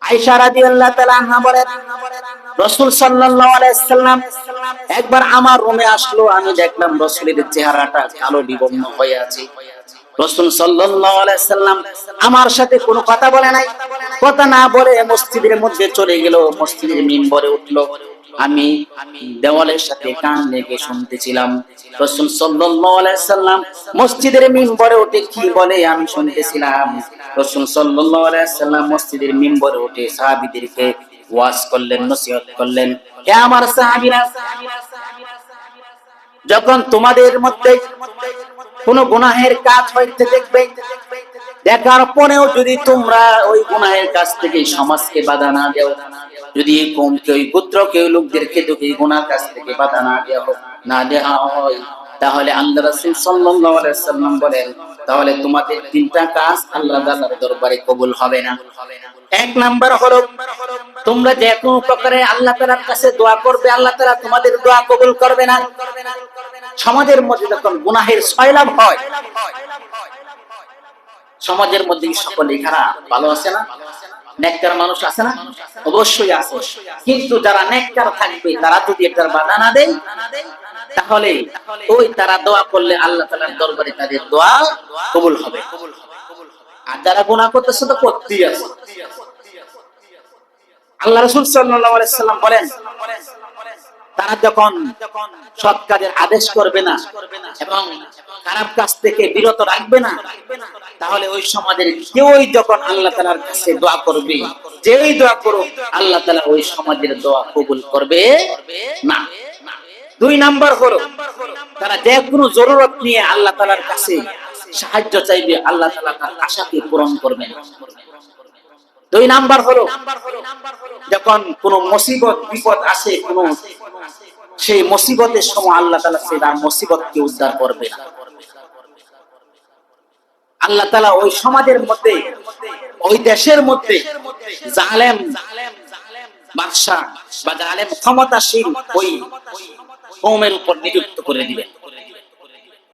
আয়েশা রাদিয়াল্লাহু তাআলা আনহা বলেন, রাসূল সাল্লাল্লাহু আলাইহি সাল্লাম একবার আমার রুমে আসলো, আমি দেখলাম রাসূলের চেহারাটা কালো বিবর্ণ হয়ে আছে। রাসূল সাল্লাল্লাহু আলাইহি সাল্লাম আমার সাথে কোনো কথা বলে নাই, কথা না বলে মসজিদের মধ্যে চলে গেল, মসজিদের মিম্বরে উঠলো। আমি দেওয়ালের সাথে কান লেগে শুনতেছিলাম। রাসূল সাল্লাল্লাহু আলাইহি সাল্লাম মসজিদের মিম্বরে উঠে কি বলে আমি শুনতেছিলাম। রাসূল সাল্লাল্লাহু আলাইহি সাল্লাম মসজিদের মিম্বরে উঠে সাহাবীদেরকে ওয়াজ করলেন, নসিহত করলেন, হে আমার সাহাবীরা, যখন তোমাদের মধ্যে কোন গুনাহের কাজ হইতে দেখবে, দেখার পরেও যদি তোমরা ওই গুনাহের কাজ থেকে সমাজকে বাধা না দাও, যদি কম কেউ গোত্র কেউ লোকদেরকে যদি গুনাহ কাজ থেকে বাধা না দেওয়া হয়, তাহলে আল্লাহ রাসূল সাল্লাল্লাহু আলাইহি সাল্লাম বলেন, তাহলে তোমাদের তিনটা কাজ আল্লাহ তাআলার দরবারে কবুল হবে না। এক নাম্বার হলো, তোমরা যে কোনো প্রকারে আল্লাহ তাআলার কাছে দোয়া করবে, আল্লাহ তাআলা তোমাদের দোয়া কবুল করবে না। সমাজের মধ্যে যখন গুনাহের সয়লাব হয়, সমাজের মধ্যে সকলেই খারাপ, ভালো আছে না? নেককার মানুষ আছে না? অবশ্যই আছে। কিন্তু যারা নেককার থাকবে, তারা যদি এটার বাধা না দেয়, তাহলে ওই তারা দোয়া করলে আল্লাহ তাআলার দরবারে তাদের দোয়া কবুল হবে। আর যারা গুনাহ করতেছে তো করতেই আছে। আল্লাহ রাসূল সাল্লাল্লাহু আলাইহি সাল্লাম বলেন, তারা যখন সৎ কাজের আদেশ করবে না এবং খারাপ কাজ থেকে বিরত রাখবে না, তাহলে ওই সমাজের কেউই যখন আল্লাহ তাআলার কাছে দোয়া করবে, যেই দোয়া করুক, আল্লাহ তাআলা ওই সমাজের দোয়া কবুল করবে না। দুই নাম্বার হলো, তারা যে কোনো জরুরত নিয়ে আল্লাহ তাআলার কাছে সাহায্য চাইবে, আল্লাহ তাআলা তার আশাকে পূরণ করবেন। দুই নাম্বার হলো, যখন কোন মুসিবত বিপদ আসে, কোন সেই মুসিবতের সময় আল্লাহ তাআলা সেই মুসিবতকে উদ্ধার করবে না। আল্লাহ তাআলা ওই সমাজের মধ্যে, ওই দেশের মধ্যে জালেম বাদশা বা জালেম ক্ষমতাশীল ওই কওমের উপর নিযুক্ত করে দিবেন।